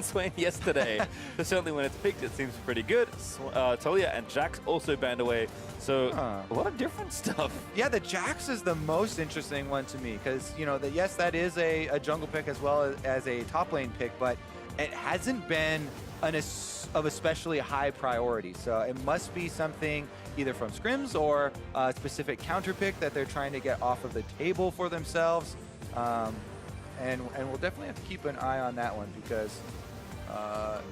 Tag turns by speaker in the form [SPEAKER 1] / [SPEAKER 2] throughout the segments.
[SPEAKER 1] Swain yesterday. But certainly when it's picked, it seems pretty good. Talia and Jax also banned away. So a lot of different stuff.
[SPEAKER 2] Yeah, the Jax is the most interesting one to me because, you know, yes, that is a jungle pick as well as a top lane pick, but it hasn't been of especially high priority. So it must be something either from scrims or a specific counter pick that they're trying to get off of the table for themselves. And we'll definitely have to keep an eye on that one because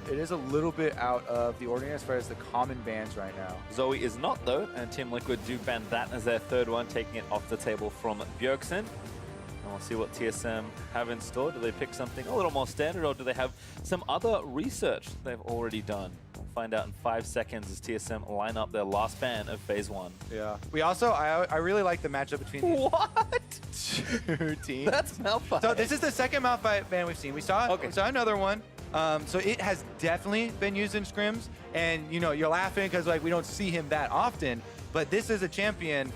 [SPEAKER 2] it is a little bit out of the ordinary as far as the common bans right now.
[SPEAKER 1] Zoe is not, though, and Team Liquid do ban that as their third one, taking it off the table from Bjergsen. And we'll see what TSM have in store. Do they pick something a little more standard, or do they have some other research they've already done? We'll find out in 5 seconds as TSM line up their last ban of Phase 1.
[SPEAKER 2] Yeah. We also, I really like the matchup between these two teams.
[SPEAKER 1] That's Malphite.
[SPEAKER 2] So this is the second Malphite ban we've seen. We saw another one. So it has definitely been used in scrims, and you know, you're laughing because like we don't see him that often, but this is a champion,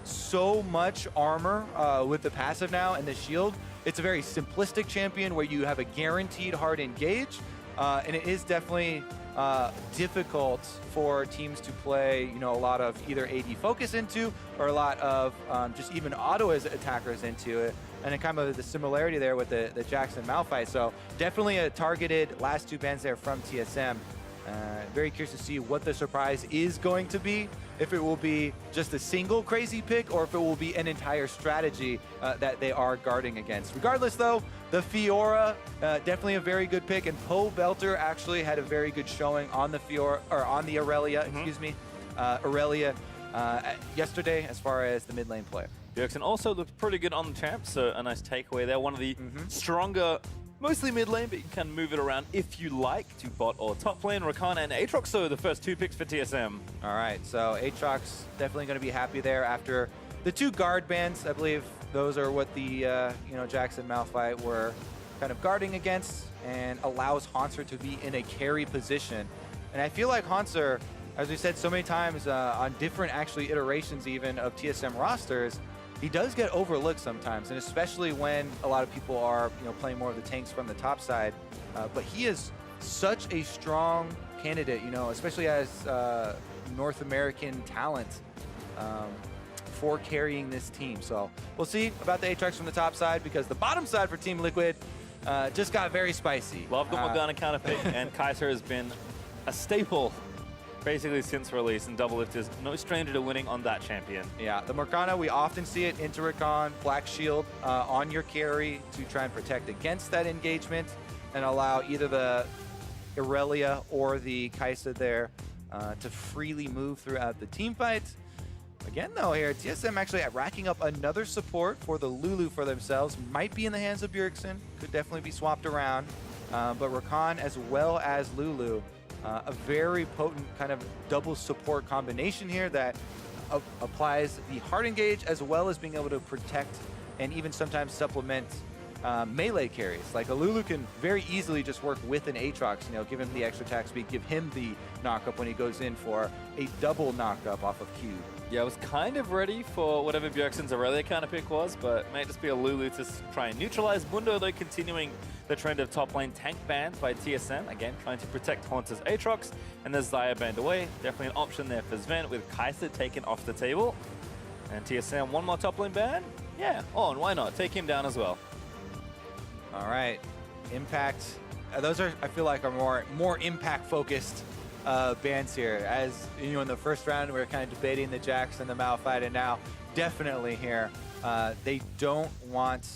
[SPEAKER 2] so much armor with the passive now and the shield. It's a very simplistic champion where you have a guaranteed hard engage, and it is definitely difficult for teams to play, you know, a lot of either AD focus into or a lot of just even auto as attackers into it. And then kind of the similarity there with the Jax and Malphite. So definitely a targeted last 2 bans there from TSM. Very curious to see what the surprise is going to be. If it will be just a single crazy pick or if it will be an entire strategy that they are guarding against. Regardless though, the Fiora, definitely a very good pick, and Poe Belter actually had a very good showing on the Fiora, or on the Aurelia, excuse me, Aurelia yesterday as far as the mid lane player.
[SPEAKER 1] Bjergsen also looked pretty good on the champ, so a nice takeaway there. One of the stronger, mostly mid lane, but you can kind of move it around if you like to bot or top lane. Rakan and Aatrox, so the first 2 picks for TSM.
[SPEAKER 2] All right, so Aatrox definitely going to be happy there after the 2 guard bans. I believe those are what the you know, Jax and Malphite were kind of guarding against, and allows Haunter to be in a carry position. And I feel like Haunter, as we said so many times on different actually iterations even of TSM rosters, he does get overlooked sometimes, and especially when a lot of people are, you know, playing more of the tanks from the top side. But he is such a strong candidate, you know, especially as North American talent for carrying this team. So we'll see about the Aatrox from the top side, because the bottom side for Team Liquid just got very spicy.
[SPEAKER 1] Love the Morgana counter pick, and Kaiser has been a staple basically since release, and Doublelift is no stranger to winning on that champion.
[SPEAKER 2] Yeah, the Morgana, we often see it into Rakan, Black Shield on your carry to try and protect against that engagement and allow either the Aurelia or the Kai'Sa there to freely move throughout the team fight. Again though here, TSM actually racking up another support for the Lulu for themselves. Might be in the hands of Bjergsen, could definitely be swapped around. But Rakan as well as Lulu, a very potent kind of double support combination here that applies the hard engage as well as being able to protect and even sometimes supplement melee carries. Like a Lulu can very easily just work with an Aatrox, you know, give him the extra attack speed, give him the knockup when he goes in for a double knockup off of Q.
[SPEAKER 1] Yeah, I was kind of ready for whatever Bjergsen's Aurelia kind of pick was, but it may just be a Lulu to try and neutralize. Mundo, though, continuing the trend of top lane tank bans by TSM. Again, trying to protect Haunter's Aatrox, and there's Xayah banned away. Definitely an option there for Sven, with Kai'Sa taken off the table. And TSM, one more top lane ban? Yeah, and why not? Take him down as well.
[SPEAKER 2] All right, Impact. Those are, I feel like, are more impact-focused bans here. As you know, in the first round, we were kind of debating the Jax and the Malphite, and now definitely here, they don't want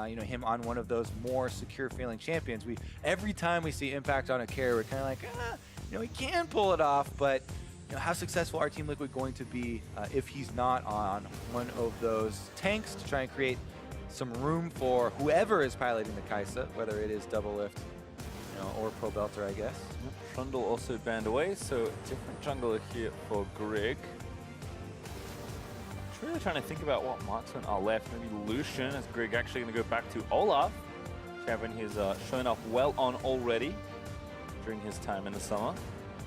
[SPEAKER 2] you know, him on one of those more secure-feeling champions. Every time we see Impact on a carry, we're kind of like, you know, he can pull it off, but you know, how successful are Team Liquid going to be if he's not on one of those tanks to try and create some room for whoever is piloting the Kai'Sa, whether it is Doublelift, you know, or Poe Belter, I guess.
[SPEAKER 1] Trundle also banned away, so different jungler here for Greg. I'm really trying to think about what marksmen are left. Maybe Lucian, as Greg actually going to go back to Olaf. Champion he's shown up well on already during his time in the summer.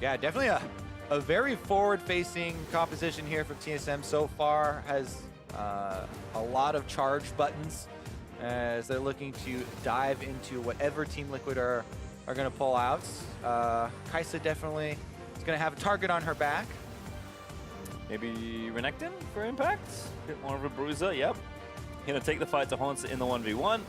[SPEAKER 2] Yeah, definitely a very forward-facing composition here from TSM so far. Has a lot of charge buttons as they're looking to dive into whatever Team Liquid are are going to pull out. Kai'Sa definitely is going to have a target on her back.
[SPEAKER 1] Maybe Renekton for impact? Bit more of a bruiser, yep. Gonna take the fight to Haunts in the 1v1.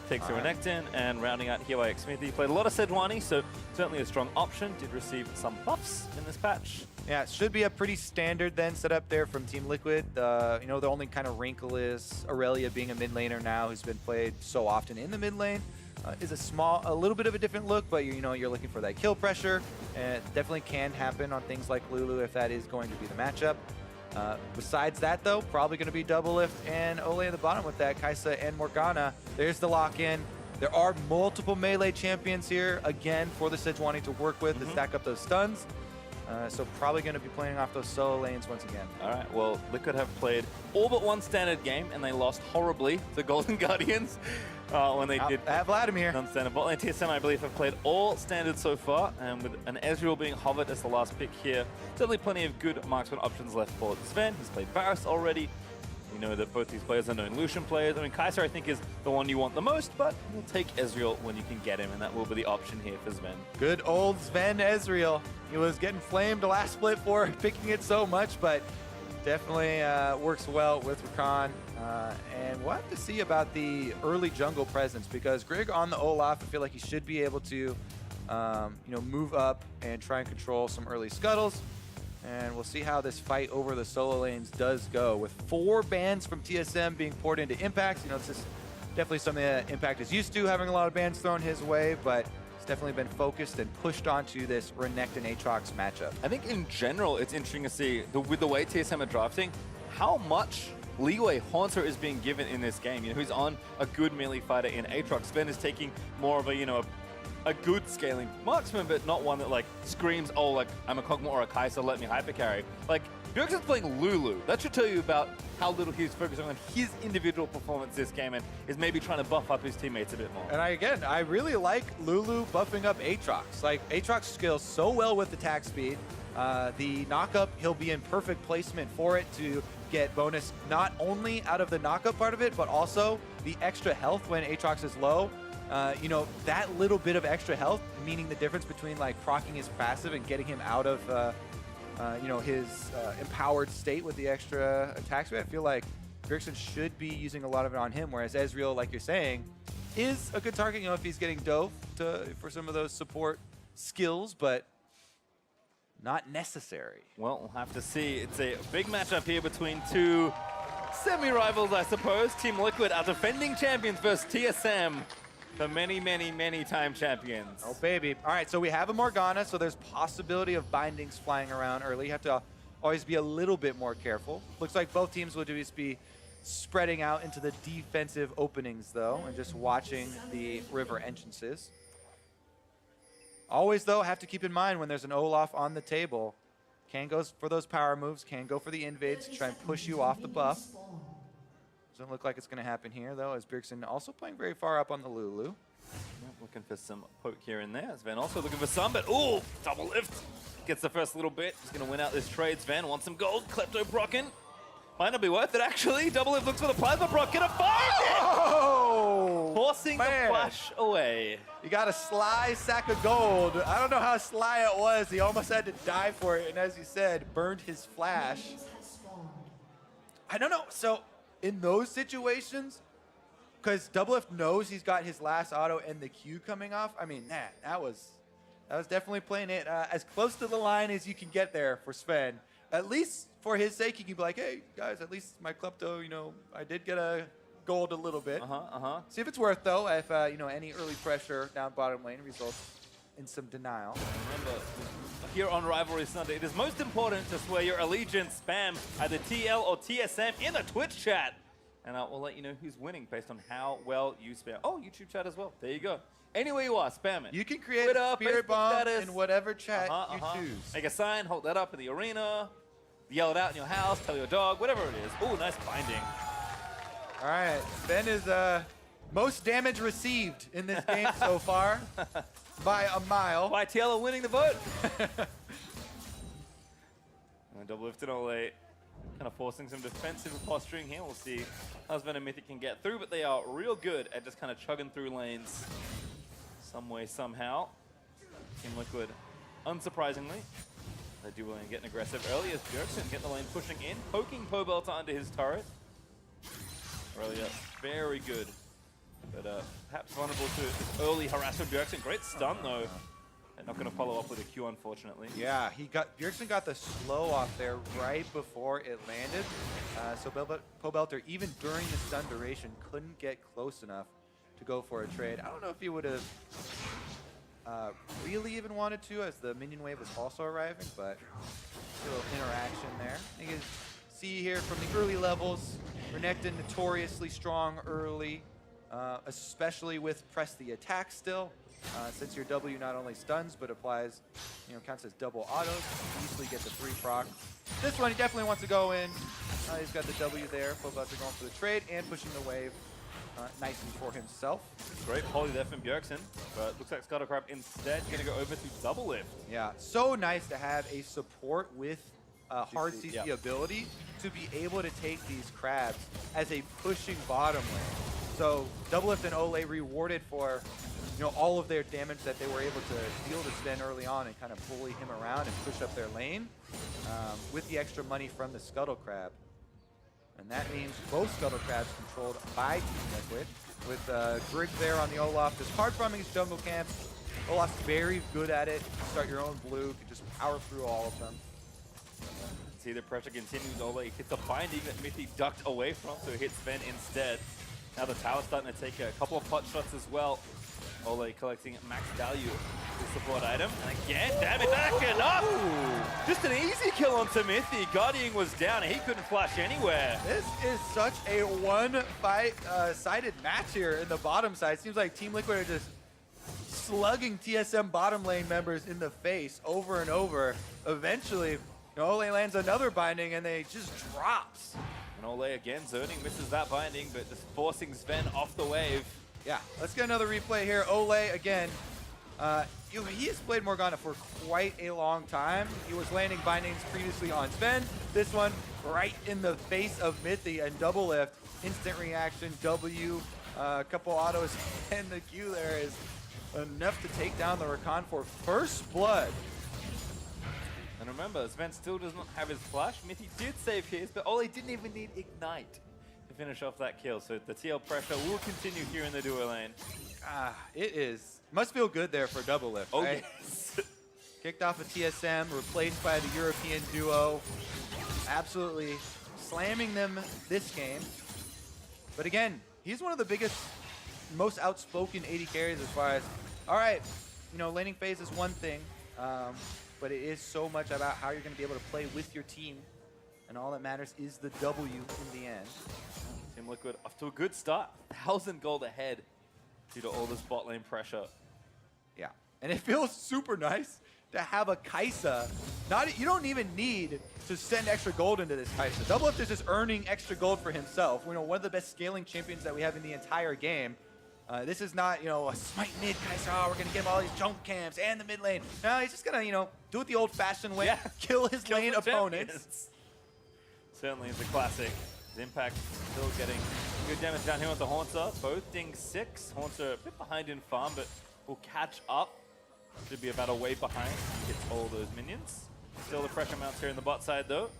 [SPEAKER 1] Takes the Renekton, and rounding out here by Xmithy. Played a lot of Sejuani, so certainly a strong option. Did receive some buffs in this patch.
[SPEAKER 2] Yeah, it should be a pretty standard then setup there from Team Liquid. You know, the only kind of wrinkle is Aurelia being a mid laner now who's been played so often in the mid lane. Is a little bit of a different look, but you know, you're looking for that kill pressure, and it definitely can happen on things like Lulu if that is going to be the matchup. Besides that, though, probably going to be Doublelift and Ole at the bottom with that, Kai'Sa and Morgana. There's the lock-in. There are multiple melee champions here, again, for the Sejuani to work with to stack up those stuns. So probably going to be playing off those solo lanes once again.
[SPEAKER 1] All right, well, Liquid have played all but one standard game, and they lost horribly to Golden Guardians when they did
[SPEAKER 2] Vladimir.
[SPEAKER 1] non-standard bot lane. TSM, I believe, have played all standard so far, and with an Ezreal being hovered as the last pick here, certainly plenty of good marksman options left for Sven. He's played Varus already. We know that both these players are known Lucian players. I mean, Kai'Sa, I think, is the one you want the most, but you'll take Ezreal when you can get him, and that will be the option here for Sven.
[SPEAKER 2] Good old Sven Ezreal. He was getting flamed last split for picking it so much, but definitely works well with Rakan. And we'll have to see about the early jungle presence, because Grig on the Olaf, I feel like he should be able to you know, move up and try and control some early scuttles. And we'll see how this fight over the solo lanes does go. With 4 bans from TSM being poured into Impacts, you know, this is definitely something that Impact is used to, having a lot of bans thrown his way, but it's definitely been focused and pushed onto this Renekton Aatrox matchup.
[SPEAKER 1] I think in general, it's interesting to see, with the way TSM are drafting, how much leeway Haunter is being given in this game. You know, who's on a good melee fighter in Aatrox. Sven is taking more of a, you know, a good scaling marksman, but not one that like screams, oh, like I'm a Kog'Maw or a Kai'Sa, let me hypercarry. Like, Bjergsen's playing Lulu. That should tell you about how little he's focusing on his individual performance this game and is maybe trying to buff up his teammates a bit more.
[SPEAKER 2] And I really like Lulu buffing up Aatrox. Like, Aatrox scales so well with attack speed. The knockup, he'll be in perfect placement for it to get bonus not only out of the knockup part of it, but also the extra health when Aatrox is low. You know, that little bit of extra health, meaning the difference between like proccing his passive and getting him out of, you know, his empowered state with the extra attack speed. I feel like Bjergsen should be using a lot of it on him, whereas Ezreal, like you're saying, is a good target, you know, if he's getting dove for some of those support skills, but not necessary.
[SPEAKER 1] Well, we'll have to see. It's a big matchup here between two semi-rivals, I suppose. Team Liquid are defending champions versus TSM. The many time champions.
[SPEAKER 2] Oh, baby. All right, so we have a Morgana, so there's possibility of bindings flying around early. You have to always be a little bit more careful. Looks like both teams will just be spreading out into the defensive openings, though, and just watching the river entrances. Always, though, have to keep in mind when there's an Olaf on the table, can go for those power moves, can go for the invades to try and push you off the buff. Doesn't look like it's going to happen here, though, as Bjergsen also playing very far up on the Lulu.
[SPEAKER 1] Yep, looking for some poke here and there. Sven also looking for some, but ooh, double lift. Gets the first little bit. He's going to win out this trade. Sven wants some gold. Klepto Brocken. Might not be worth it, actually. Double lift looks for the plasma. Brock gonna find it! Forcing the flash away.
[SPEAKER 2] You got a sly sack of gold. I don't know how sly it was. He almost had to die for it, and as you said, burned his flash. I don't know. So, in those situations, because Doublelift knows he's got his last auto and the Q coming off, I mean, that was definitely playing it as close to the line as you can get there for Sven. At least for his sake, he can be like, hey, guys, at least my Klepto, you know, I did get a gold a little bit. See if it's worth, though, if, you know, any early pressure down bottom lane results in some denial.
[SPEAKER 1] Remember, here on Rivalry Sunday, it is most important to swear your allegiance, spam either TL or TSM in the Twitch chat. And we'll let you know who's winning based on how well you spam. Oh, YouTube chat as well. There you go. Anywhere you are, spam it.
[SPEAKER 2] You can create
[SPEAKER 1] Twitter,
[SPEAKER 2] a spirit
[SPEAKER 1] Facebook
[SPEAKER 2] bomb
[SPEAKER 1] status.
[SPEAKER 2] in whatever chat you choose.
[SPEAKER 1] Make a sign, hold that up in the arena, yell it out in your house, tell your dog, whatever it is. Oh, nice binding.
[SPEAKER 2] All right, Sven is most damage received in this game so far by a mile.
[SPEAKER 1] YTL winning the vote. And double lifted all late. Kind of forcing some defensive posturing here. We'll see how Sven and Mythic can get through, but they are real good at just kind of chugging through lanes some way, somehow. Liquid. Unsurprisingly, they do willing to get aggressive early as Bjergsen getting the lane pushing in, poking Pobelter under his turret. Aurelia, very good, but perhaps vulnerable to this early harassment. Bjergsen, great stun though. They're not going to follow up with a Q, unfortunately.
[SPEAKER 2] Yeah, Bjergsen got the slow off there right before it landed. So Pobelter, even during the stun duration, couldn't get close enough to go for a trade. I don't know if he would have really even wanted to, as the minion wave was also arriving, but a little interaction there. You can see here from the early levels, Renekton notoriously strong early, especially with press the attack still. Since your W not only stuns, but applies, counts as double autos, you easily get the 3 proc. This one, he definitely wants to go in. He's got the W there. Pobelter going for the trade and pushing the wave nicely for himself.
[SPEAKER 1] Great poly there from Bjergsen, but looks like Scuttlecrab instead going to go over to double lift.
[SPEAKER 2] Yeah, so nice to have a support with hard CC ability to be able to take these crabs as a pushing bottom lane. So double lift and Ole rewarded for all of their damage that they were able to deal to Sven early on and kind of bully him around and push up their lane with the extra money from the Scuttlecrab. And that means both Scuttlecrabs controlled by Team Liquid, with Grig there on the Olaf, just hard farming his jungle camps. Olaf's very good at it. You start your own blue, can just power through all of them.
[SPEAKER 1] See the pressure continues. Ole hits a binding that Mithy ducked away from, so hits Sven instead. Now the tower's starting to take a couple of pot shots as well. Ole collecting max value to support item. And again, damn it, back enough! Ooh. Just an easy kill on Timothy. Guardian was down and he couldn't flash anywhere.
[SPEAKER 2] This is such a one-sided match here in the bottom side. Seems like Team Liquid are just slugging TSM bottom lane members in the face over and over. Eventually, Ole lands another binding and they just drops.
[SPEAKER 1] And Ole again zoning, misses that binding, but just forcing Sven off the wave.
[SPEAKER 2] Yeah, let's get another replay here. Ole, again, he has played Morgana for quite a long time. He was landing bindings previously on Sven. This one, right in the face of Mithy and double lift. Instant reaction, W, a couple autos, and the Q there is enough to take down the Rakan for first blood.
[SPEAKER 1] And remember, Sven still does not have his flash. Mithy did save his, but Ole didn't even need Ignite to finish off that kill. So the TL pressure will continue here in the duo lane.
[SPEAKER 2] It must feel good there for double lift,
[SPEAKER 1] oh,
[SPEAKER 2] right?
[SPEAKER 1] Yes.
[SPEAKER 2] Kicked off a TSM, replaced by the European duo. Absolutely slamming them this game. But again, he's one of the biggest, most outspoken AD carries as far as, all right, laning phase is one thing, but it is so much about how you're going to be able to play with your team. And all that matters is the W in the end.
[SPEAKER 1] Team Liquid off to a good start. 1,000 gold ahead due to all this bot lane pressure.
[SPEAKER 2] Yeah, and it feels super nice to have a Kai'Sa. You don't even need to send extra gold into this Kai'Sa. Double Lift is just earning extra gold for himself. One of the best scaling champions that we have in the entire game. This is not, a smite mid Kai'Sa. Oh, we're gonna give him all these jump camps and the mid lane. No, he's just gonna, do it the old-fashioned way. Yeah. Kill his lane opponents.
[SPEAKER 1] Certainly is a classic. His impact still getting good damage down here with the Haunter. Both ding 6. Haunter a bit behind in farm, but will catch up. Should be about a wave behind. Gets all those minions. Still the pressure mounts here in the bot side though.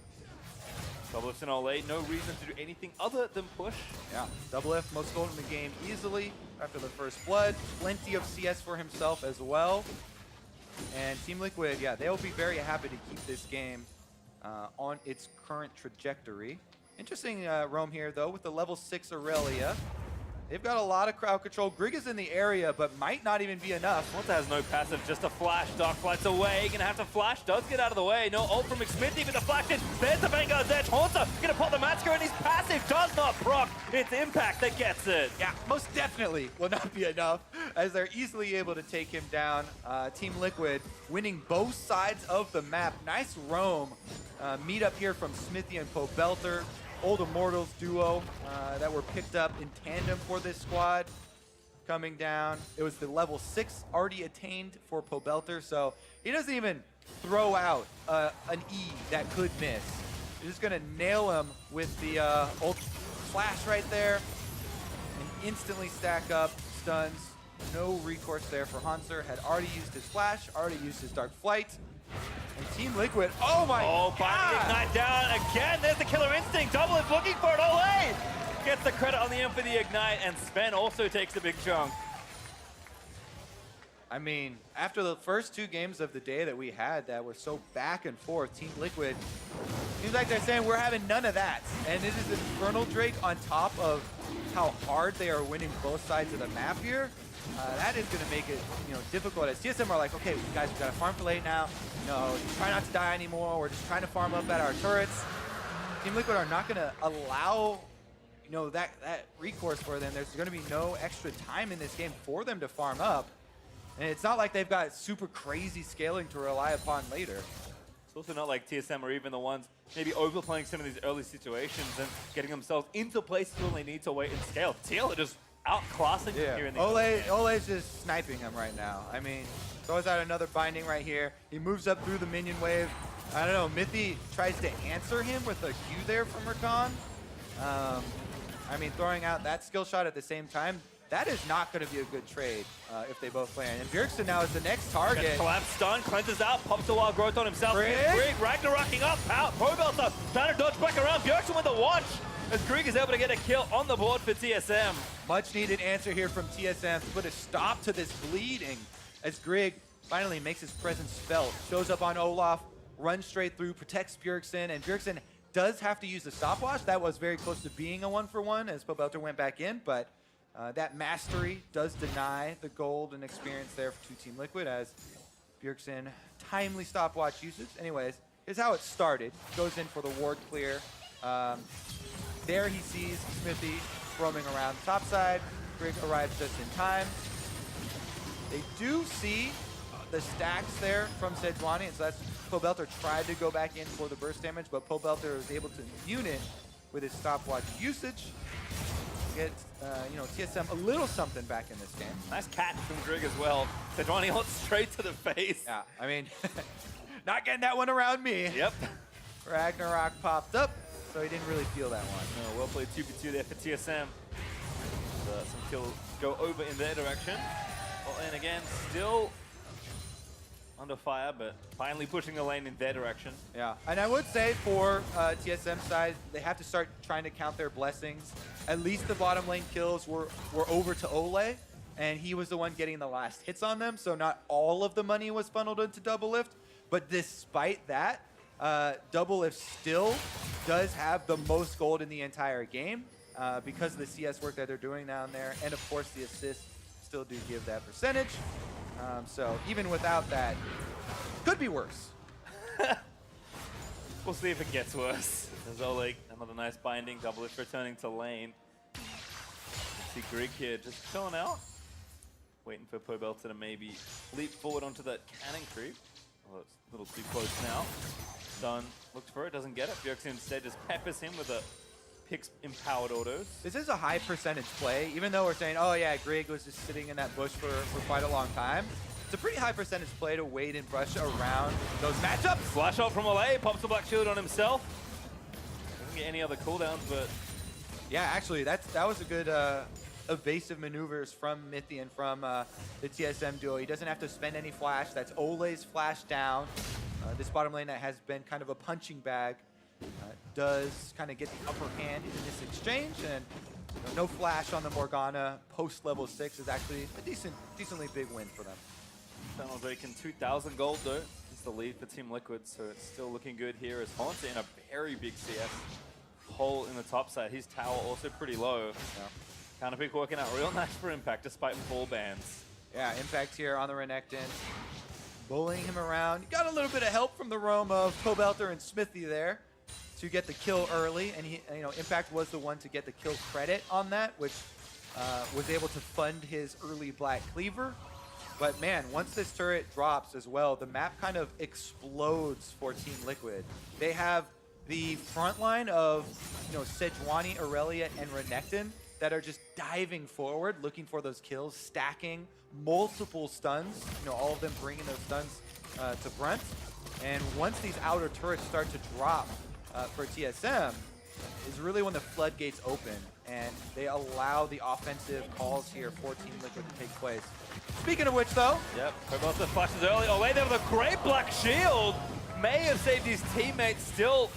[SPEAKER 1] Double Lift and Ole, no reason to do anything other than push.
[SPEAKER 2] Yeah, Double Lift, most gold in the game easily after the first blood. Plenty of CS for himself as well. And Team Liquid, yeah, they'll be very happy to keep this game on its current trajectory. Interesting roam here though with the level 6 Aurelia. They've got a lot of crowd control. Grig is in the area, but might not even be enough.
[SPEAKER 1] Haunter has no passive, just a flash. Dark Flight's away. Gonna have to flash. Does get out of the way. No ult from Xminty, but the flash is. There's the Vanguard's edge. Haunter gonna pop the Matsker, and his passive does not proc. It's Impact that gets it.
[SPEAKER 2] Yeah, most definitely will not be enough, as they're easily able to take him down. Team Liquid winning both sides of the map. Nice roam. Meet up here from Smithy and Pobelter. Old Immortals duo that were picked up in tandem for this squad. Coming down, it was the level 6 already attained for Pobelter, so he doesn't even throw out an E that could miss. He's just gonna nail him with the ult flash right there and instantly stack up stuns. no recourse there for Hanser. Had already used his flash, already used his dark flight. And Team Liquid, oh my god!
[SPEAKER 1] Ignite down again. There's the killer instinct. Double is looking for it. Ole gets the credit on the end for the ignite, and Sven also takes a big chunk.
[SPEAKER 2] I mean, after the first 2 games of the day that we had that were so back and forth, Team Liquid, seems like they're saying we're having none of that. And it is Infernal Drake on top of how hard they are winning both sides of the map here. That is going to make it, difficult. As TSM are like, okay, guys, we got to farm for late now. Try not to die anymore. We're just trying to farm up at our turrets. Team Liquid are not going to allow, that recourse for them. There's going to be no extra time in this game for them to farm up. And it's not like they've got super crazy scaling to rely upon later.
[SPEAKER 1] It's also not like TSM are even the ones maybe overplaying some of these early situations and getting themselves into places where they need to wait and scale. TL are just outclassing here in the
[SPEAKER 2] Ole's just sniping him right now. I mean, throws out another binding right here. He moves up through the minion wave. I don't know, Mithy tries to answer him with a Q there from Rakan. I mean, throwing out that skill shot at the same time, that is not going to be a good trade if they both play. And Bjergsen now is the next target.
[SPEAKER 1] Collapse stun, cleanses out, pops a wild growth on himself.
[SPEAKER 2] Grig
[SPEAKER 1] Ragnarocking up, out. Probelter trying to dodge back around. Bjergsen with the watch as Grig is able to get a kill on the board for TSM.
[SPEAKER 2] Much needed answer here from TSM to put a stop to this bleeding as Grig finally makes his presence felt. Shows up on Olaf, runs straight through, protects Bjergsen, and Bjergsen does have to use the stopwatch. That was very close to being a 1-for-1 as Probelter went back in, but that mastery does deny the gold and experience there to Team Liquid as Bjergsen timely stopwatch usage. Anyways, here's how it started. Goes in for the ward clear. There he sees Smithy roaming around the top side. Grig arrives just in time. They do see the stacks there from Sejuani, and so that's Probelter tried to go back in for the burst damage, but Probelter was able to immune it with his stopwatch usage. Get TSM a little something back in this game.
[SPEAKER 1] Nice catch from Grig as well. Sejuani hot straight to the face.
[SPEAKER 2] Yeah, I mean, not getting that one around me.
[SPEAKER 1] Yep.
[SPEAKER 2] Ragnarok popped up, so he didn't really feel that one.
[SPEAKER 1] No, well played 2v2 there for TSM. Some kills go over in their direction. Well, and again, still under fire, but finally pushing the lane in their direction.
[SPEAKER 2] Yeah, and I would say for TSM side, they have to start trying to count their blessings. At least the bottom lane kills were over to Ole, and he was the one getting the last hits on them, so not all of the money was funneled into Doublelift. But despite that, Doublelift still does have the most gold in the entire game because of the CS work that they're doing down there, and of course the assists still do give that percentage. So even without that, could be worse.
[SPEAKER 1] We'll see if it gets worse. There's Oleg, another nice binding. Doublelift returning to lane. See Grig here just chilling out. Waiting for Probelter to maybe leap forward onto that cannon creep. Oh, it's a little too close now. Stun, looked for it, doesn't get it. Bjergsen instead just peppers him with a Pix empowered autos.
[SPEAKER 2] This is a high percentage play, even though we're saying, oh yeah, Grig was just sitting in that bush for quite a long time. It's a pretty high percentage play to wait and brush around those matchups.
[SPEAKER 1] Flash out from Ole, pops the black shield on himself. Doesn't get any other cooldowns, but...
[SPEAKER 2] Yeah, actually, that was a good evasive maneuvers from Mithy and from the TSM duo. He doesn't have to spend any flash. That's Ole's flash down. This bottom lane that has been kind of a punching bag does kind of get the upper hand in this exchange, and no flash on the Morgana post level 6 is actually a decently big win for them.
[SPEAKER 1] Final breaking 2,000 gold though. It's the lead for Team Liquid, so it's still looking good here as Haunter in a very big CS hole in the top side. His tower also pretty low.
[SPEAKER 2] Yeah.
[SPEAKER 1] Counter pick working out real nice for Impact despite full bans.
[SPEAKER 2] Yeah, Impact here on the Renekton, bullying him around. You got a little bit of help from the roam of Probelter and Smithy there to get the kill early, and he, Impact was the one to get the kill credit on that, which was able to fund his early Black Cleaver. But man, once this turret drops as well, the map kind of explodes for Team Liquid. They have the front line of Sejuani, Aurelia, and Renekton that are just diving forward, looking for those kills, stacking multiple stuns, all of them bringing those stuns to Brunt. And once these outer turrets start to drop for TSM, is really when the floodgates open and they allow the offensive calls here for Team Liquid to take place. Speaking of which, though.
[SPEAKER 1] Yep, Kobalsa flashes early. Oh, wait there with a great black shield. May have saved his teammates, still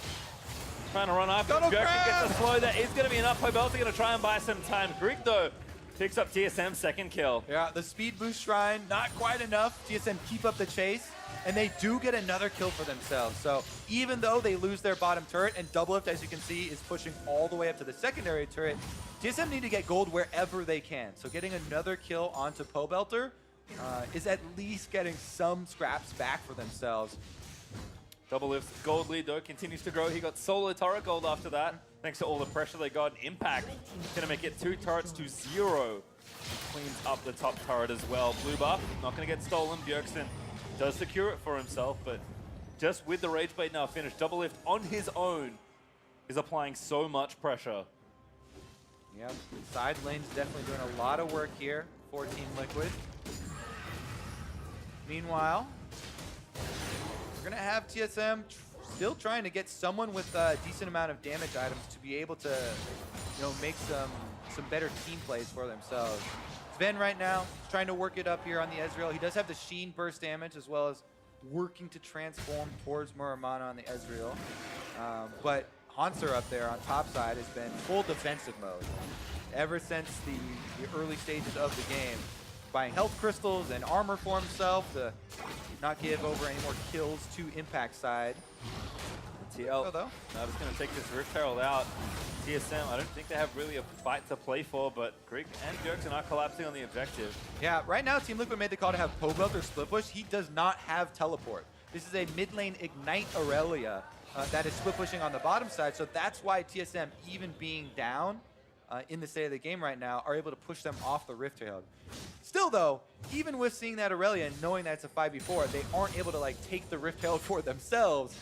[SPEAKER 1] trying to run after him. Bjergsen gets a slow. That is going to be enough. Kobalsa going to try and buy some time. Greek, though, picks up TSM's second kill.
[SPEAKER 2] Yeah, the speed boost shrine, not quite enough. TSM keep up the chase, and they do get another kill for themselves. So even though they lose their bottom turret, and Doublelift, as you can see, is pushing all the way up to the secondary turret, TSM need to get gold wherever they can. So getting another kill onto Pobelter is at least getting some scraps back for themselves.
[SPEAKER 1] Doublelift's gold lead, though, continues to grow. He got solo turret gold after that, thanks to all the pressure they got. Impact going to make it 2 turrets to 0. Cleans up the top turret as well. Blue buff, not going to get stolen. Bjergsen does secure it for himself, but just with the Rage Blade now finished, Doublelift on his own is applying so much pressure.
[SPEAKER 2] Yep, side lane's definitely doing a lot of work here for Team Liquid. Meanwhile, we're going to have TSM still trying to get someone with a decent amount of damage items to be able to, make some better team plays for themselves. Sven right now is trying to work it up here on the Ezreal. He does have the Sheen burst damage as well as working to transform towards Muramana on the Ezreal. But Hanser up there on top side has been full defensive mode ever since the early stages of the game, buying health crystals and armor for himself to not give over any more kills to Impact side.
[SPEAKER 1] TL, now just going to take this Rift Herald out. TSM, I don't think they have really a fight to play for, but Greek and Bjergsen are collapsing on the objective.
[SPEAKER 2] Yeah, right now Team Liquid made the call to have Pobelter split push. He does not have teleport. This is a mid lane Ignite Aurelia that is split pushing on the bottom side, so that's why TSM, even being down in the state of the game right now, are able to push them off the Rift Herald. Still though, even with seeing that Aurelia and knowing that it's a 5v4, they aren't able to take the Rift Herald for themselves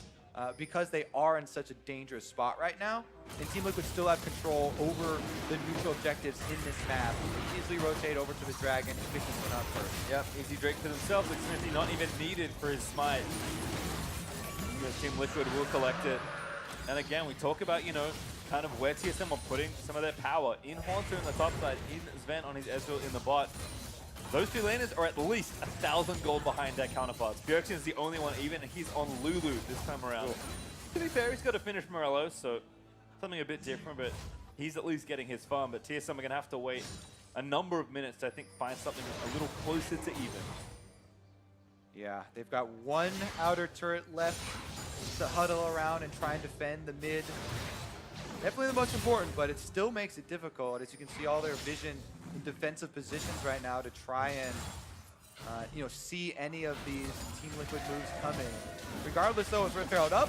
[SPEAKER 2] because they are in such a dangerous spot right now. And Team Liquid still have control over the neutral objectives in this map. Easily rotate over to the Dragon and pick this one up first.
[SPEAKER 1] Yep, easy Drake for themselves. Like Smithy not even needed for his smite. Because Team Liquid will collect it. And again, we talk about, kind of where TSM are putting some of their power. In Haunter on the top side, in Sven on his Ezreal in the bot. Those two laners are at least 1,000 gold behind their counterparts. Bjergsen is the only one, even he's on Lulu this time around. To be fair, he's got to finish Morello, so something a bit different, but he's at least getting his farm. But TSM are going to have to wait a number of minutes to, I think, find something a little closer to even.
[SPEAKER 2] Yeah, they've got one outer turret left to huddle around and try and defend the mid. Definitely the most important, but it still makes it difficult. As you can see, all their vision in defensive positions right now to try and see any of these Team Liquid moves coming. Regardless, though, with Rift Herald up,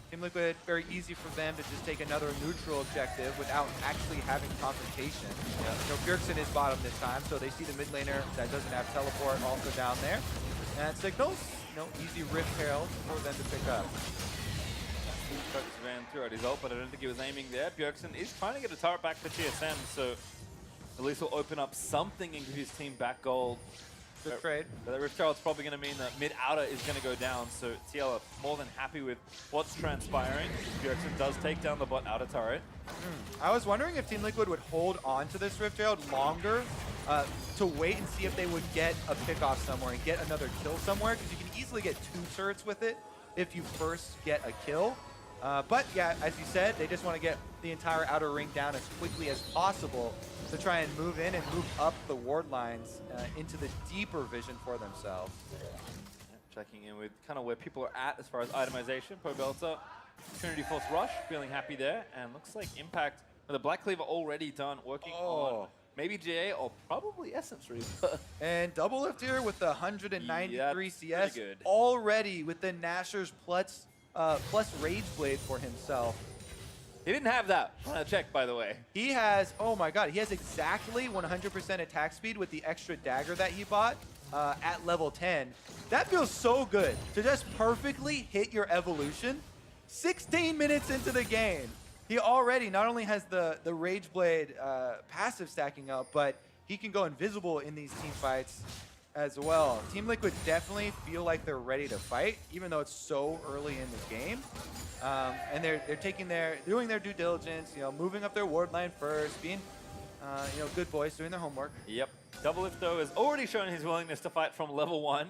[SPEAKER 2] Team Liquid, very easy for them to just take another neutral objective without actually having confrontation. Bjergsen is bottom this time, so they see the mid laner that doesn't have teleport also down there. And it signals, easy Rift Herald for them to pick up.
[SPEAKER 1] Ran through at his ult, but I don't think he was aiming there. Bjergsen is trying to get a turret back for TSM, so at least will open up something and give his team back gold.
[SPEAKER 2] Good trade.
[SPEAKER 1] But that Rift Herald's probably going to mean that mid-outer is going to go down, so TL are more than happy with what's transpiring. Bjergsen does take down the bot outer turret.
[SPEAKER 2] I was wondering if Team Liquid would hold on to this Rift Herald longer to wait and see if they would get a pick-off somewhere and get another kill somewhere, because you can easily get 2 turrets with it if you first get a kill. But yeah, as you said, they just want to get the entire outer ring down as quickly as possible to try and move in and move up the ward lines into the deeper vision for themselves.
[SPEAKER 1] Checking in with kind of where people are at as far as itemization. Pobelter, Trinity Force Rush, feeling happy there. And looks like Impact, with the Black Cleaver already done, working on maybe GA or probably Essence Reaper.
[SPEAKER 2] And Doublelift here with the 193 CS
[SPEAKER 1] good.
[SPEAKER 2] Already with the Nashor's plus Rage Blade for himself.
[SPEAKER 1] He didn't have that on a check, by the way.
[SPEAKER 2] He has, oh my god, he has exactly 100% attack speed with the extra dagger that he bought at level 10. That feels so good to just perfectly hit your evolution 16 minutes into the game. He already not only has the Rage Blade passive stacking up, but he can go invisible in these team fights. as well. Team Liquid definitely feel like they're ready to fight, even though it's so early in the game. And they're doing their due diligence, moving up their ward line first, being good boys, doing their homework.
[SPEAKER 1] Yep. Doublelift though has already shown his willingness to fight from level 1.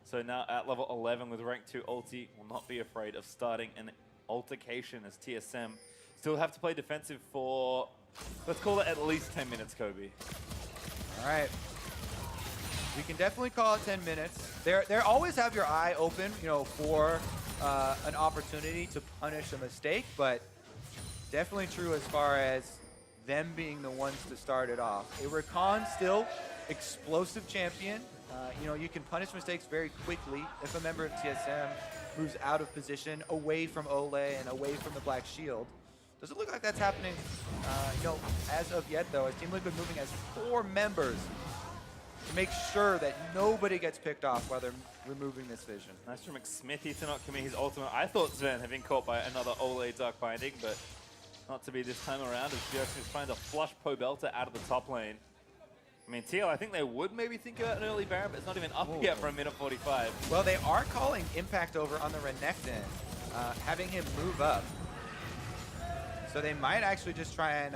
[SPEAKER 1] So now at level 11 with rank 2 ulti, will not be afraid of starting an altercation as TSM still have to play defensive for, let's call it at least 10 minutes, Kobe.
[SPEAKER 2] All right. We can definitely call it 10 minutes. They always have your eye open, for an opportunity to punish a mistake, but definitely true as far as them being the ones to start it off. A Rakan still explosive champion. You can punish mistakes very quickly if a member of TSM moves out of position, away from Ole and away from the Black Shield. Does it look like that's happening, as of yet, though, as Team Liquid moving as 4 members to make sure that nobody gets picked off while they're removing this vision.
[SPEAKER 1] Nice from Smithy to not commit his ultimate. I thought Sven had been caught by another Ole Dark Binding, but not to be this time around, as Bjergsen is trying to flush Pobelta out of the top lane. I mean, TL, I think they would maybe think about an early Baron, but it's not even up yet for a minute 45.
[SPEAKER 2] Well, they are calling Impact over on the Renekton, having him move up. So they might actually just try and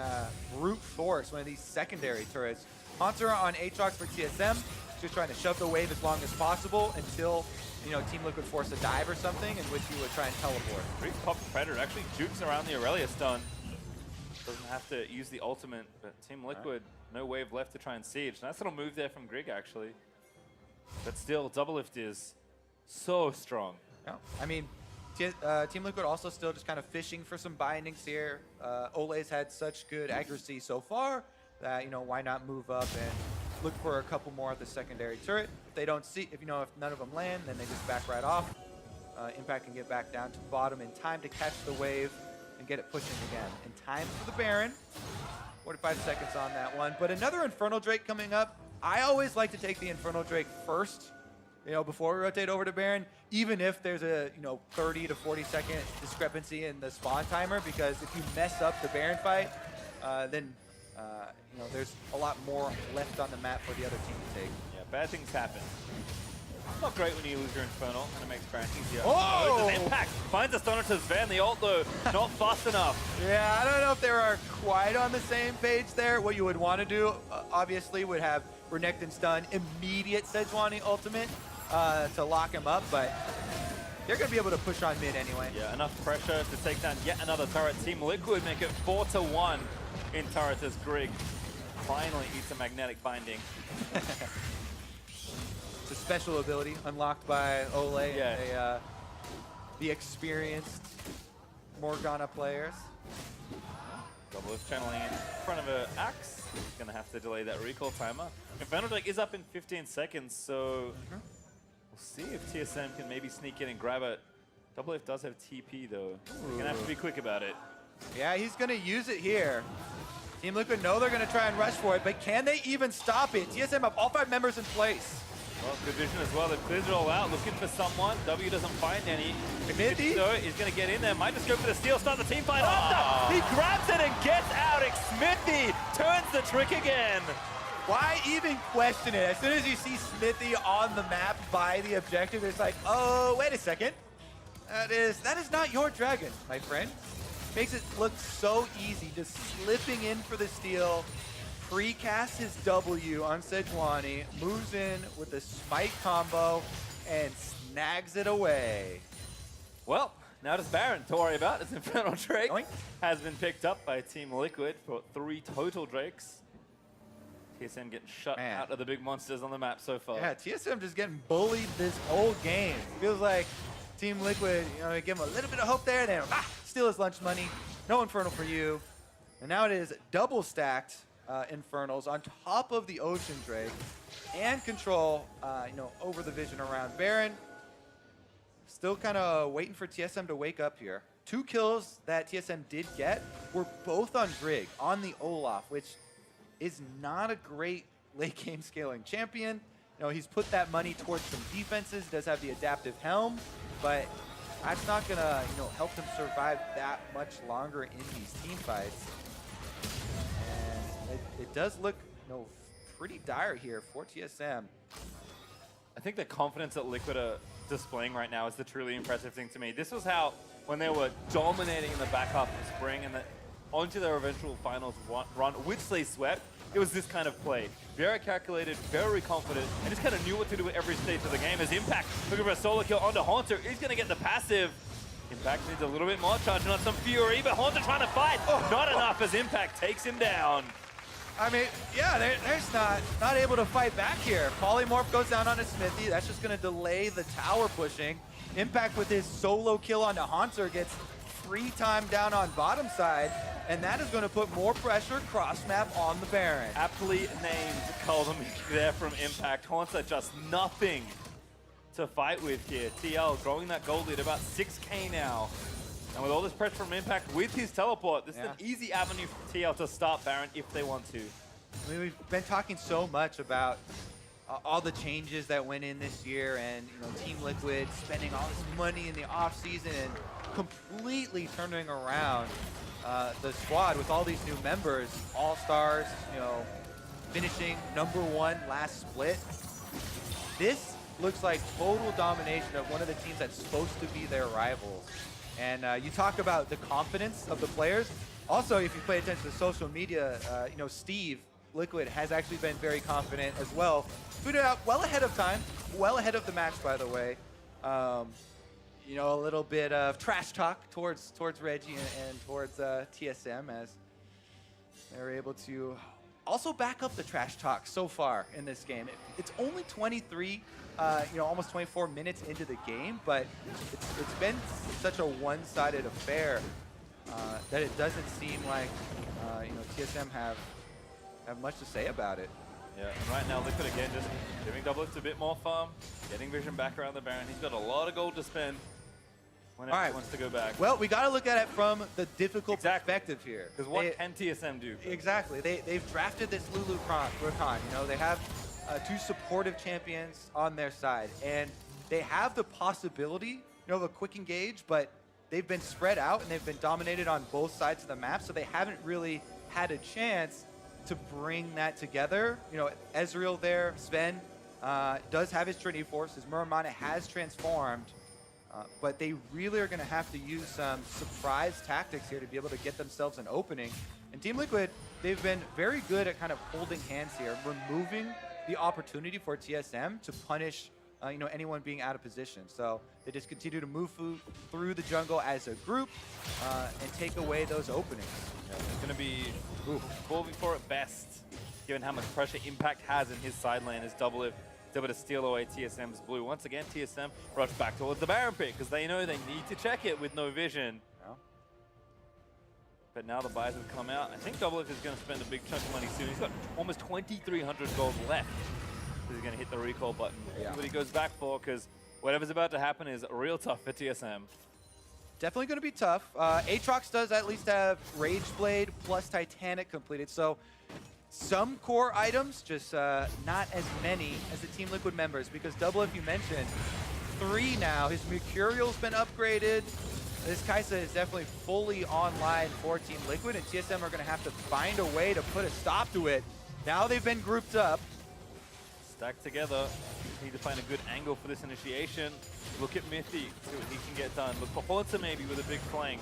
[SPEAKER 2] brute force one of these secondary turrets. Haunter on Aatrox for TSM, just trying to shove the wave as long as possible until, Team Liquid force a dive or something, in which you would try and teleport.
[SPEAKER 1] Great pop Predator actually jukes around the Aurelia stun. Doesn't have to use the ultimate, but Team Liquid, no wave left to try and siege. Nice little move there from Grig, actually. But still, Doublelift is so strong.
[SPEAKER 2] Yeah, I mean, Team Liquid also still just kind of fishing for some bindings here. Ole's had such good accuracy so far that, why not move up and look for a couple more at the secondary turret. If they don't see, if none of them land, then they just back right off. Impact can get back down to bottom in time to catch the wave and get it pushing again. In time for the Baron. 45 seconds on that one. But another Infernal Drake coming up. I always like to take the Infernal Drake first, before we rotate over to Baron, even if there's a, 30 to 40 second discrepancy in the spawn timer, because if you mess up the Baron fight, then, there's a lot more left on the map for the other team to take.
[SPEAKER 1] Yeah, bad things happen. Not great when you lose your Infernal, and it makes Baron easier.
[SPEAKER 2] Oh!
[SPEAKER 1] Impact finds a stunner to Sven, the ult though, not fast enough.
[SPEAKER 2] Yeah, I don't know if they are quite on the same page there. What you would want to do, obviously, would have Renekton stun, immediate Sejuani ultimate to lock him up, but they're going to be able to push on mid anyway.
[SPEAKER 1] Yeah, enough pressure to take down yet another turret. Team Liquid make it 4-1 in turret as Grig finally eats a magnetic binding.
[SPEAKER 2] It's a special ability unlocked by Ole
[SPEAKER 1] Yeah.
[SPEAKER 2] and the experienced Morgana players.
[SPEAKER 1] Doublelift channeling in front of an axe. Gonna have to delay that recall timer. Infernal Drake is up in 15 seconds, so we'll see if TSM can maybe sneak in and grab it. Doublelift does have TP though. You're gonna have to be quick about it.
[SPEAKER 2] Yeah, he's gonna use it here. Team Liquid know they're gonna try and rush for it, but can they even stop it? TSM have all 5 members in place.
[SPEAKER 1] Well, good vision as well. They've cleared it all out, looking for someone. W doesn't find any.
[SPEAKER 2] Smithy?
[SPEAKER 1] So he's going to get in there. Might just go for the steal, start the team fight after. He grabs it and gets out. Smithy turns the trick again.
[SPEAKER 2] Why even question it? As soon as you see Smithy on the map by the objective, it's like, oh, wait a second. That is not your dragon, my friend. Makes it look so easy, just slipping in for the steal. Pre-casts his W on Sejuani, moves in with the spike combo, and snags it away.
[SPEAKER 1] Well, now does Baron to worry about. As Infernal Drake
[SPEAKER 2] Oink.
[SPEAKER 1] has been picked up by Team Liquid for 3 total Drakes. TSM getting shut out of the big monsters on the map so far.
[SPEAKER 2] Yeah, TSM just getting bullied this whole game. Feels like Team Liquid, give him a little bit of hope there, then steal his lunch money. No Infernal for you. And now it is double stacked. Infernals on top of the Ocean Drake and control, over the vision around Baron. Still kind of waiting for TSM to wake up here. 2 kills that TSM did get were both on Grig, on the Olaf, which is not a great late game scaling champion. He's put that money towards some defenses, does have the adaptive helm, but that's not gonna, help him survive that much longer in these team fights. It does look, pretty dire here for TSM.
[SPEAKER 1] I think the confidence that Liquid are displaying right now is the truly impressive thing to me. This was how, when they were dominating in the back half of spring and onto their eventual finals run, which they swept, it was this kind of play. Very calculated, very confident, and just kind of knew what to do at every stage of the game. As Impact looking for a solo kill onto Haunter, he's going to get the passive. Impact needs a little bit more, charging on some Fury, but Haunter trying to fight. Not enough as Impact takes him down.
[SPEAKER 2] I mean, yeah, they're not able to fight back here. Polymorph goes down on a Smithy. That's just going to delay the tower pushing. Impact with his solo kill onto Haunter gets free time down on bottom side, and that is going to put more pressure cross-map on the Baron.
[SPEAKER 1] Aptly named Column there from Impact. Haunter just nothing to fight with here. TL growing that gold lead about 6K now. And with all this pressure from Impact with his teleport, this is an easy avenue for TL to start Baron if they want to.
[SPEAKER 2] I mean, we've been talking so much about all the changes that went in this year, and Team Liquid spending all this money in the offseason and completely turning around the squad with all these new members, all-stars, finishing #1 last split. This looks like total domination of one of the teams that's supposed to be their rivals. And you talk about the confidence of the players. Also, if you pay attention to social media, Steve, Liquid, has actually been very confident as well. Put it out well ahead of time, well ahead of the match, by the way. A little bit of trash talk towards Reggie and towards TSM, as they're able to also back up the trash talk so far in this game. It's only 23, almost 24 minutes into the game, but it's been such a one-sided affair that it doesn't seem like TSM have much to say about it.
[SPEAKER 1] Yeah, and right now Liquid again just giving Doublelift a bit more farm, getting vision back around the Baron. He's got a lot of gold to spend whenever he wants to go back.
[SPEAKER 2] Well, we got to look at it from the difficult perspective here.
[SPEAKER 1] Because what can TSM do?
[SPEAKER 2] Exactly. They've drafted this Lulu Rakan. They have 2 supportive champions on their side, and they have the possibility of a quick engage, but they've been spread out and they've been dominated on both sides of the map, so they haven't really had a chance to bring that together. Ezreal there, Sven does have his Trinity Force. His Muramana has transformed, but they really are going to have to use some surprise tactics here to be able to get themselves an opening. And Team Liquid, they've been very good at kind of holding hands here, removing the opportunity for TSM to punish anyone being out of position. So they just continue to move through the jungle as a group and take away those openings.
[SPEAKER 1] Yeah, it's going to be 4v4 at best, given how much pressure Impact has in his side lane as Doublelift is able to steal away TSM's blue. Once again, TSM rush back towards the Baron pick because they know they need to check it with no vision.
[SPEAKER 2] Yeah.
[SPEAKER 1] But now the buys have come out. I think Doublelift is going to spend a big chunk of money soon. He's got almost 2,300 gold left. He's going to hit the recall button. Yeah. See what he goes back for, because whatever's about to happen is real tough for TSM.
[SPEAKER 2] Definitely going to be tough. Aatrox does at least have Rage Blade plus Titanic completed, so some core items, just not as many as the Team Liquid members, because Doublelift, you mentioned, 3 now. His Mercurial's been upgraded. This Kai'Sa is definitely fully online for Team Liquid, and TSM are going to have to find a way to put a stop to it. Now they've been grouped up.
[SPEAKER 1] Stacked together. Need to find a good angle for this initiation. Look at Mythy, see what he can get done. Look for Haunter maybe with a big flank.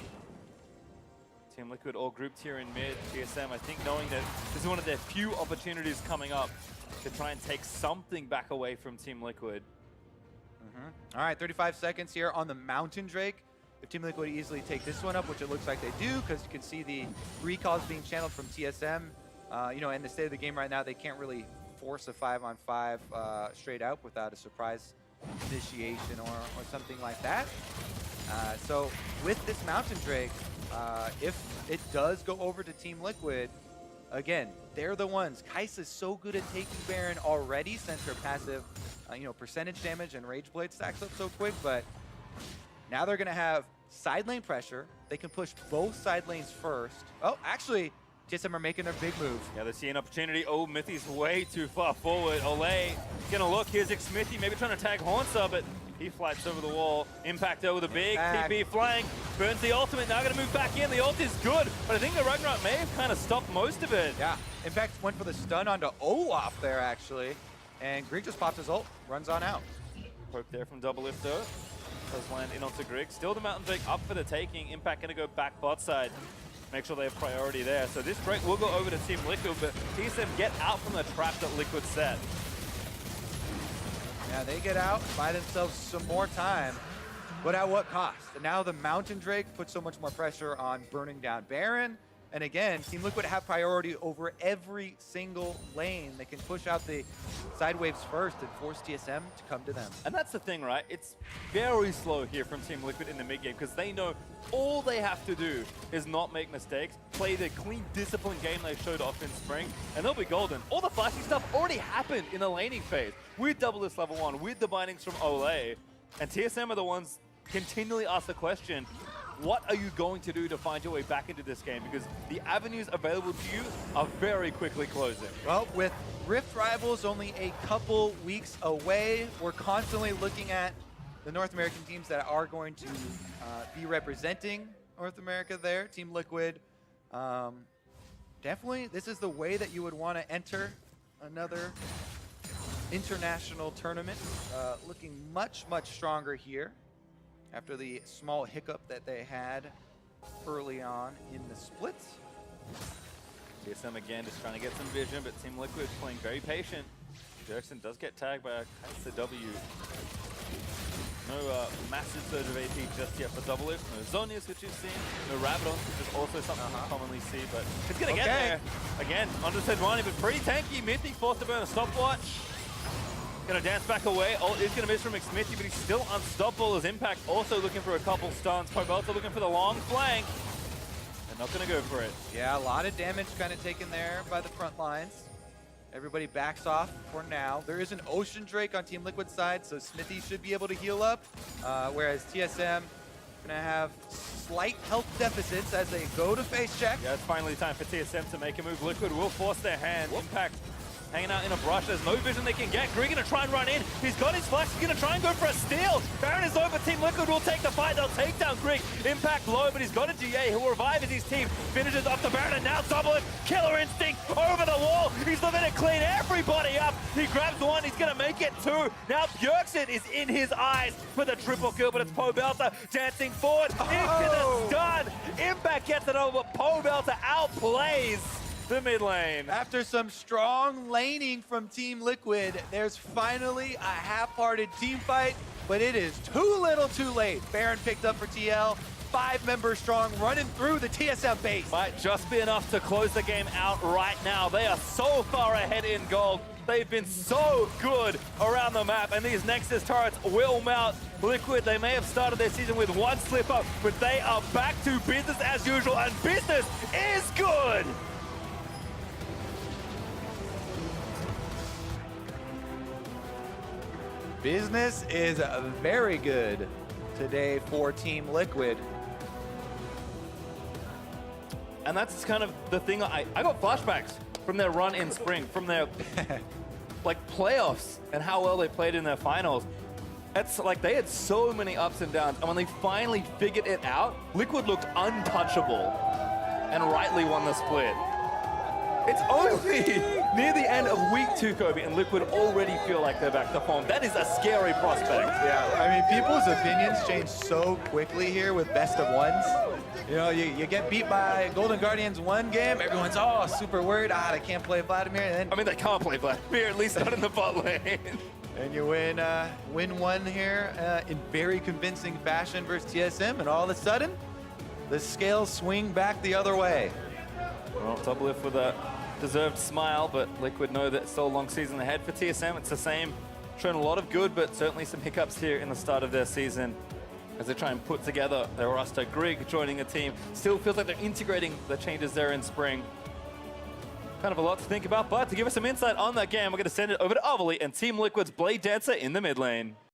[SPEAKER 1] Team Liquid all grouped here in mid. TSM, I think, knowing that this is one of their few opportunities coming up to try and take something back away from Team Liquid.
[SPEAKER 2] All right, 35 seconds here on the Mountain Drake. If Team Liquid easily take this one up, which it looks like they do, because you can see the recalls being channeled from TSM. In the state of the game right now, they can't really force a 5-on-5 straight out without a surprise initiation or something like that. So with this Mountain Drake, if it does go over to Team Liquid, again, they're the ones. Kai'Sa's so good at taking Baron already since her passive, percentage damage and Rage Blade stacks up so quick, but now they're going to have side lane pressure. They can push both side lanes first. Oh, actually, TSM are making a big move.
[SPEAKER 1] Yeah, they see an opportunity. Oh, Mythy's way too far forward. Olay gonna look. Here's Xmithy, maybe trying to tag Haunter, but he flights over the wall. Impact there with a big TP flank. Burns the ultimate, now gonna move back in. The ult is good, but I think the Ragnarok may have kind of stopped most of it.
[SPEAKER 2] Yeah, Impact went for the stun onto Olaf there, actually. And Greek just pops his ult, runs on out.
[SPEAKER 1] Poke there from Double Lift though. Does land in onto Greek. Still the Mountain Drake up for the taking. Impact going to go back bot side. Make sure they have priority there. So this Drake will go over to Team Liquid, but TSM get out from the trap that Liquid set.
[SPEAKER 2] Yeah, they get out, buy themselves some more time, but at what cost? And now the Mountain Drake puts so much more pressure on burning down Baron. And again, Team Liquid have priority over every single lane. They can push out the side waves first and force TSM to come to them.
[SPEAKER 1] And that's the thing, right? It's very slow here from Team Liquid in the mid game because they know all they have to do is not make mistakes, play the clean, disciplined game they showed off in spring, and they'll be golden. All the flashy stuff already happened in the laning phase with Double List level 1, with the bindings from Olay. And TSM are the ones continually ask the question, what are you going to do to find your way back into this game? Because the avenues available to you are very quickly closing.
[SPEAKER 2] Well, with Rift Rivals only a couple weeks away, we're constantly looking at the North American teams that are going to be representing North America there. Team Liquid, definitely this is the way that you would want to enter another international tournament. Looking much, much stronger here after the small hiccup that they had early on in the splits.
[SPEAKER 1] TSM again just trying to get some vision, but Team Liquid playing very patient. Jackson does get tagged by a W. No massive surge of AP just yet for Double Lift. No Zonias, which you've seen. No Rabadons, which is also something you commonly see, but it's going to get there. Again, onto Sedwani, but pretty tanky. Mythic forced to burn a stopwatch. Gonna dance back away. Ult is gonna miss from McSmithy, but he's still unstoppable as Impact also looking for a couple stuns. Pobelta looking for the long flank. They're not gonna go for it.
[SPEAKER 2] Yeah, a lot of damage kind of taken there by the front lines. Everybody backs off for now. There is an Ocean Drake on Team Liquid side, so Smithy should be able to heal up, whereas TSM gonna have slight health deficits as they go to face check.
[SPEAKER 1] Yeah, it's finally time for TSM to make a move. Liquid will force their hand. Impact hanging out in a brush. There's no vision they can get. Greek gonna try and run in. He's got his flash. He's gonna try and go for a steal. Baron is over. Team Liquid will take the fight. They'll take down Greek. Impact low, but he's got a GA. He'll revive as his team finishes off the Baron, and now Double Lift. Killer Instinct over the wall. He's looking to clean everybody up. He grabs one. He's gonna make it two. Now Bjergsen is in his eyes for the triple kill, but it's Pobelta dancing forward into the stun. Impact gets it over, but Pobelta outplays the mid lane.
[SPEAKER 2] After some strong laning from Team Liquid, there's finally a half-hearted team fight, but it is too little too late. Baron picked up for TL, 5 members strong, running through the TSM base.
[SPEAKER 1] Might just be enough to close the game out right now. They are so far ahead in gold. They've been so good around the map, and these Nexus turrets will mount. Liquid, they may have started their season with one slip-up, but they are back to business as usual, and business is good!
[SPEAKER 2] Business is very good today for Team Liquid.
[SPEAKER 1] And that's kind of the thing. I got flashbacks from their run in spring, from their like playoffs and how well they played in their finals. It's like they had so many ups and downs, and when they finally figured it out, Liquid looked untouchable and rightly won the split. It's only near the end of week 2, Kobe, and Liquid already feel like they're back to form. That is a scary prospect.
[SPEAKER 2] Yeah, I mean, people's opinions change so quickly here with best of ones. You know, you get beat by Golden Guardians one game, everyone's, oh, super worried, they can't play Vladimir. And then,
[SPEAKER 1] I mean, they can't play Vladimir, at least not in the bot lane.
[SPEAKER 2] And you win one here in very convincing fashion versus TSM, and all of a sudden, the scales swing back the other way.
[SPEAKER 1] Well, Double Lift with a deserved smile, but Liquid know that it's still a long season ahead for TSM. It's the same, shown a lot of good, but certainly some hiccups here in the start of their season as they try and put together their roster. Greek joining a team. Still feels like they're integrating the changes there in spring. Kind of a lot to think about, but to give us some insight on that game, we're going to send it over to Ovally and Team Liquid's Blade Dancer in the mid lane.